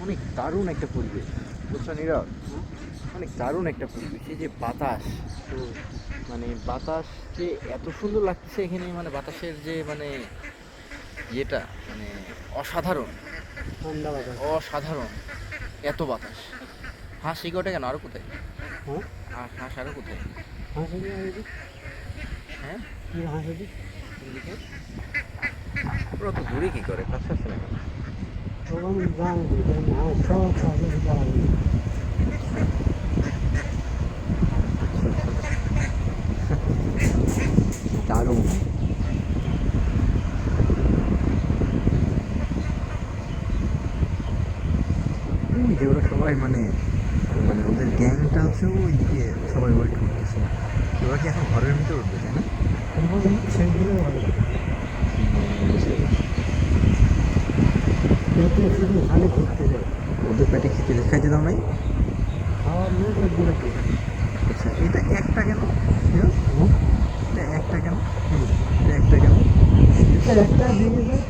অনেক দারুণ একটা পরিবেশ, বুঝছো নীরব? অনেক দারুণ একটা পরিবেশ। এই যে বাতাস, মানে বাতাস যে এত সুন্দর লাগতেছে এখানে, মানে বাতাসের যে মানে ইয়েটা মানে অসাধারণ, ঠান্ডা বাতাস। অসাধারণ এত বাতাস। হাঁস শিকোটা কেন আরো কোথায়? হ্যাঁ, হাঁস আরো কোথায়? হাঁস আছে এদিকে। হ্যাঁ, হাঁস আছে। এদিকে ওরা তো দূরে কি করে, কাছে আসে না কেন? ওখানে গান দিতে হাঁস সব পাশে দাঁড়াবে। দারুণ। ওই যে ওরা সবাই মানে মানে ওদের গ্যাংটা হচ্ছে ওইদিকে সবাই ওয়েট করতেছে। ওরা কি এখন ঘরের ভিতরে উঠবে, তাই না? সেইগুলো ভালো। পেটে শুধু খালি ঘুরতে যায়। ওদের পেটে খেতে খাইতে দাও নাই? খাওয়ার লোক ওগুলো পেটে। আচ্ছা, এটা একটা কেন? এটা একটা কেন? এটা একটা কেন? একটা দিকে যায়।